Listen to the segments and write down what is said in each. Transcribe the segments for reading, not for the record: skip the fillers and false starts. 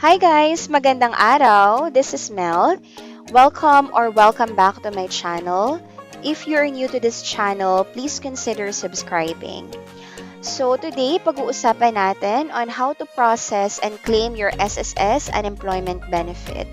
Hi guys! Magandang araw! This is Mel. Welcome back to my channel. If you're new to this channel, please consider subscribing. So today, pag-uusapan natin on how to process and claim your SSS unemployment benefit.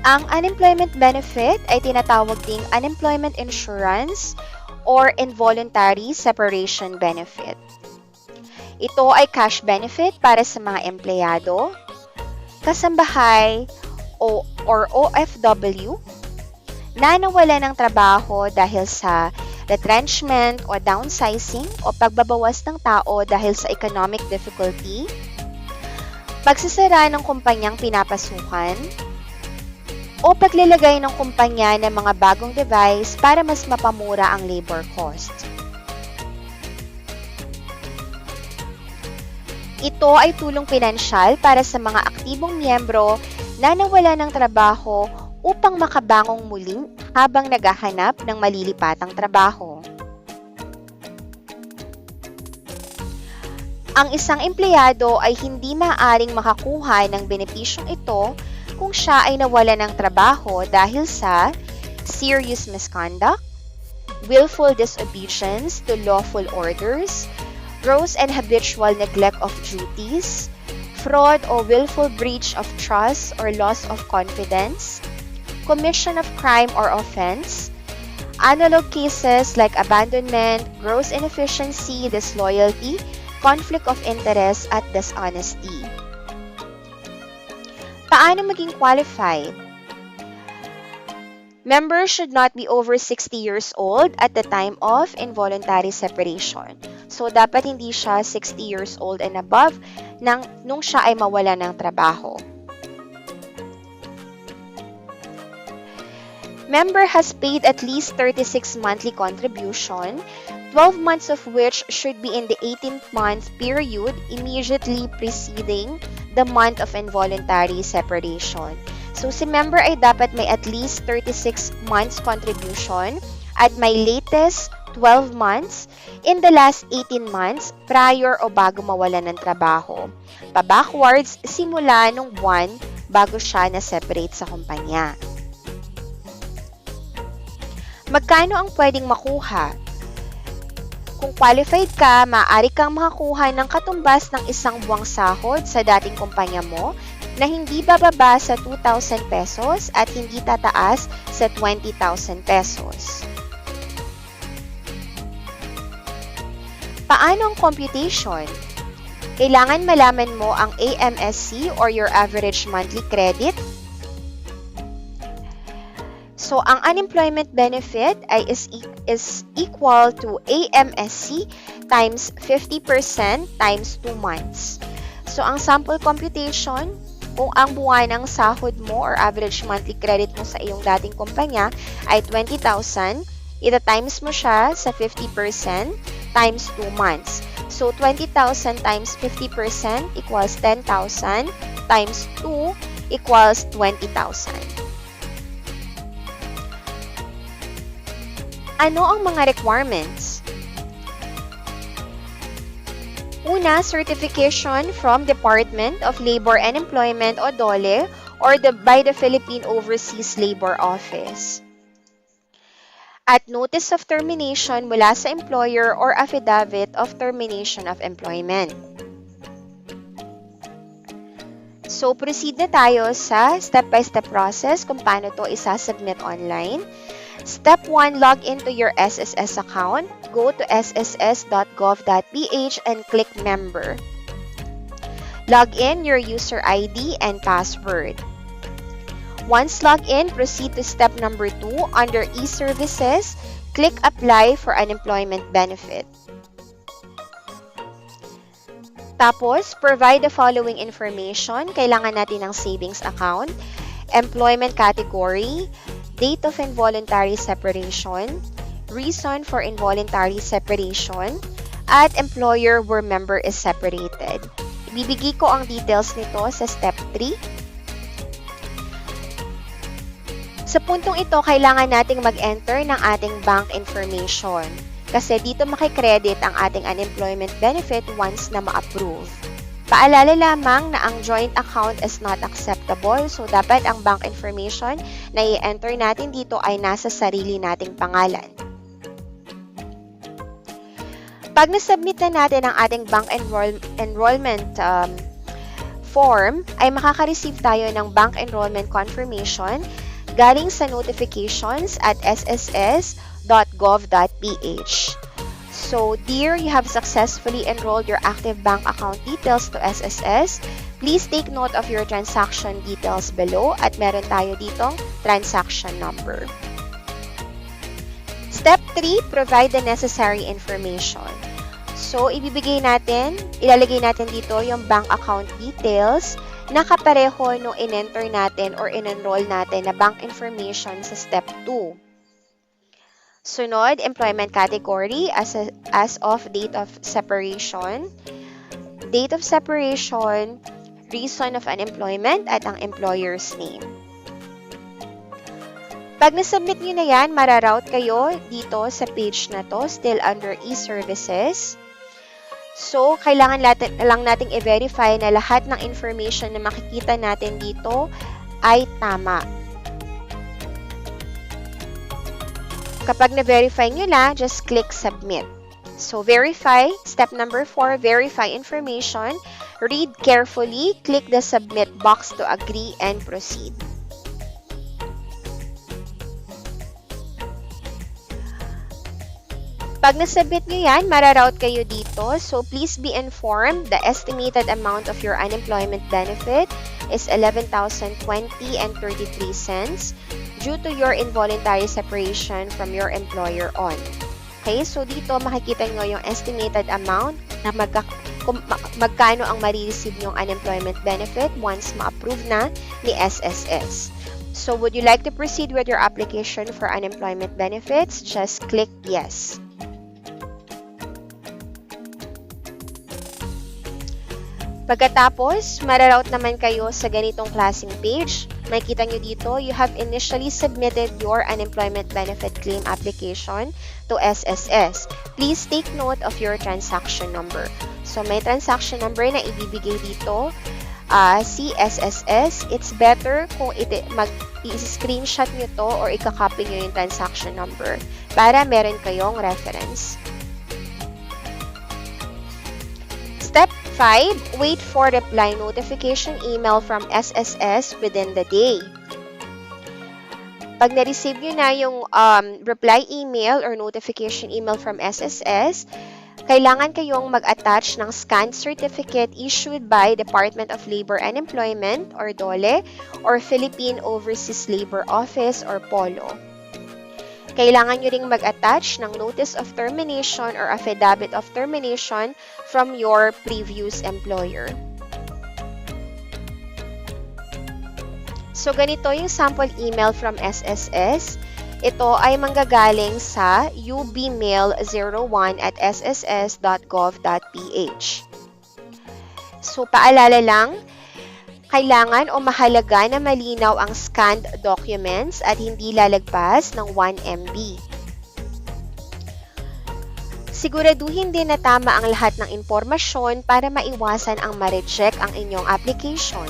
Ang unemployment benefit ay tinatawag ding unemployment insurance or involuntary separation benefit. Ito ay cash benefit para sa mga empleyado, kasambahay or OFW na nawala ng trabaho dahil sa retrenchment o downsizing o pagbabawas ng tao dahil sa economic difficulty, pagsasara ng kumpanyang pinapasukan, o paglalagay ng kumpanya ng mga bagong device para mas mapamura ang labor cost. Ito ay tulong pinansyal para sa mga aktibong miyembro na nawala ng trabaho upang makabangong muling habang naghahanap ng malilipatang trabaho. Ang isang empleyado ay hindi maaaring makakuha ng benepisyong ito kung siya ay nawala ng trabaho dahil sa serious misconduct, willful disobedience to lawful orders, gross and habitual neglect of duties, fraud or willful breach of trust or loss of confidence, commission of crime or offense, analog cases like abandonment, gross inefficiency, disloyalty, conflict of interest, at dishonesty. Paano maging qualified? Members should not be over 60 years old at the time of involuntary separation. So, dapat hindi siya 60 years old and above nung siya ay mawala ng trabaho. Member has paid at least 36 monthly contribution, 12 months of which should be in the 18th month period immediately preceding the month of involuntary separation. So, si member ay dapat may at least 36 months contribution at may latest 12 months in the last 18 months prior o bago mawala ng trabaho. Pa-backwards, simula nung buwan bago siya na-separate sa kumpanya. Magkano ang pwedeng makuha? Kung qualified ka, maaari kang makakuha ng katumbas ng isang buwang sahod sa dating kumpanya mo na hindi bababa sa 2,000 pesos at hindi tataas sa 20,000 pesos. Paano ang computation? Kailangan malaman mo ang AMSC or your average monthly credit. So, ang unemployment benefit is equal to AMSC times 50% times 2 months. So, ang sample computation, kung ang buwanang sahod mo or average monthly credit mo sa iyong dating kumpanya ay 20,000, ita-times mo siya sa 50% times 2 months. So, 20,000 times 50% equals 10,000 times 2 equals 20,000. Ano ang mga requirements? Una, certification from Department of Labor and Employment o DOLE or by the Philippine Overseas Labor Office. At notice of termination mula sa employer or affidavit of termination of employment. So, proceed na tayo sa step-by-step process kung paano to isasubmit online. Step 1, log into your SSS account. Go to sss.gov.ph and click Member. Log in your user ID and password. Once logged in, proceed to step number 2. Under e-services, click Apply for unemployment benefit. Tapos, provide the following information. Kailangan natin ng savings account, employment category, date of involuntary separation, reason for involuntary separation, at employer where member is separated. Ibibigay ko ang details nito sa step 3. Sa puntong ito, kailangan nating mag-enter ng ating bank information. kasi dito makikredit ang ating unemployment benefit once na ma-approve. Paalala lamang na ang joint account is not acceptable, so dapat ang bank information na i-enter natin dito ay nasa sarili nating pangalan. Pag nasubmit na natin ang ating bank enrollment form, ay makaka-receive tayo ng bank enrollment confirmation galing sa notifications at sss.gov.ph. So, dear, you have successfully enrolled your active bank account details to SSS. Please take note of your transaction details below at meron tayo ditong transaction number. Step 3, provide the necessary information. So, ilalagay natin dito yung bank account details na kapareho nung in-enter natin or in-enroll natin na bank information sa step 2. Sunod, employment category as of date of separation, reason of unemployment, at ang employer's name. Pag nasubmit nyo na yan, mararoute kayo dito sa page na to, still under e-services. So, kailangan lang nating i-verify na lahat ng information na makikita natin dito ay tama. Kapag na-verify nyo na, just click Submit. So, verify. Step number 4, verify information. Read carefully. Click the Submit box to agree and proceed. Pag na-submit nyo yan, mararoute kayo dito. So, please be informed the estimated amount of your unemployment benefit is 11,020 and 33 cents due to your involuntary separation from your employer on. Okay, so dito makikita nyo yung estimated amount na magkano ang marireceive yung unemployment benefit once ma-approve na ni SSS. So, would you like to proceed with your application for unemployment benefits? Just click yes. Pagkatapos, mararoute naman kayo sa ganitong klaseng page. Makikita nyo dito, you have initially submitted your unemployment benefit claim application to SSS. Please take note of your transaction number. So, may transaction number na ibibigay dito si SSS. It's better kung i-screenshot nyo to or ikakopy nyo yung transaction number para meron kayong reference. Step 5, wait for reply notification email from SSS within the day. Pag na-receive nyo na yung reply email or notification email from SSS, kailangan kayong mag-attach ng scanned certificate issued by Department of Labor and Employment or DOLE or Philippine Overseas Labor Office or POLO. Kailangan nyo ring mag-attach ng notice of termination or affidavit of termination from your previous employer. So, ganito yung sample email from SSS. Ito ay manggagaling sa ubmail01@sss.gov.ph. So, paalala lang, kailangan o mahalaga na malinaw ang scanned documents at hindi lalagpas ng 1 MB. Siguraduhin din na tama ang lahat ng impormasyon para maiwasan ang ma-reject ang inyong application.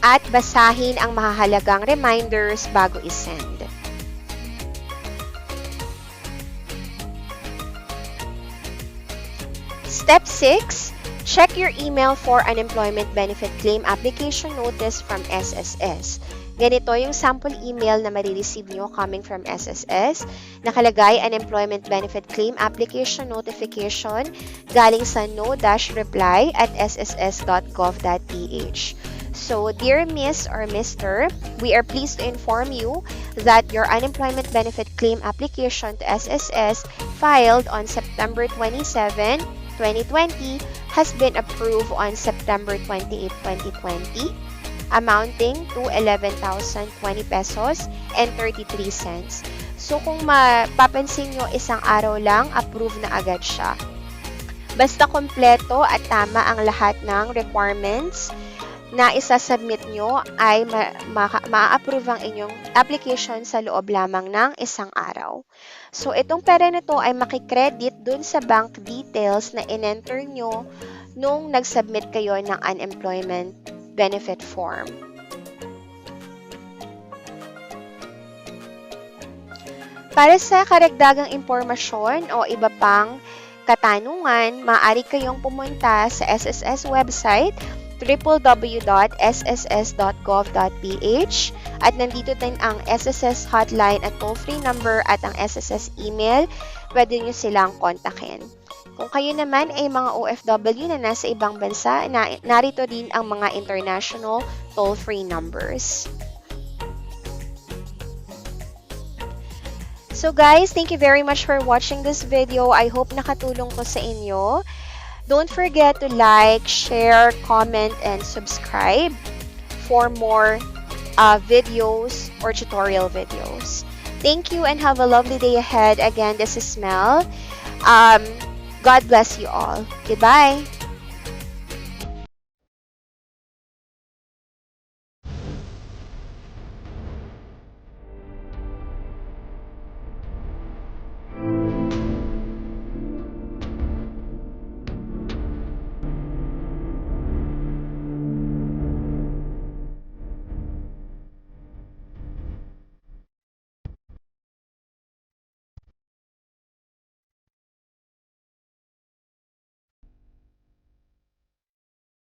At basahin ang mahahalagang reminders bago isend. Step 6. Check your email for unemployment benefit claim application notice from SSS. Ganito yung sample email na marireceive nyo coming from SSS. Nakalagay unemployment benefit claim application notification galing sa no-reply@sss.gov.ph. So, dear Miss or Mr., we are pleased to inform you that your unemployment benefit claim application to SSS filed on September 27, 2020 has been approved on September 28, 2020, amounting to 11,020 pesos and 33 cents. So, kung mapapansin nyo, isang araw lang, approve na agad siya. Basta kompleto at tama ang lahat ng requirements na isasubmit nyo ay ma-approve ang inyong application sa loob lamang ng isang araw. So, itong pera na to ay makikredit dun sa bank details na in-enter nyo nung nag-submit kayo ng unemployment benefit form. Para sa karagdagang impormasyon o iba pang katanungan, maaari kayong pumunta sa SSS website www.sss.gov.ph at nandito din ang SSS hotline at toll-free number at ang SSS email. Pwede nyo silang kontakin. Kung kayo naman ay mga OFW na nasa ibang bansa, narito din ang mga international toll-free numbers. So guys, thank you very much for watching this video. I hope nakatulong to sa inyo. Don't forget to like, share, comment, and subscribe for more videos or tutorial videos. Thank you and have a lovely day ahead. Again, this is Mel. God bless you all. Goodbye.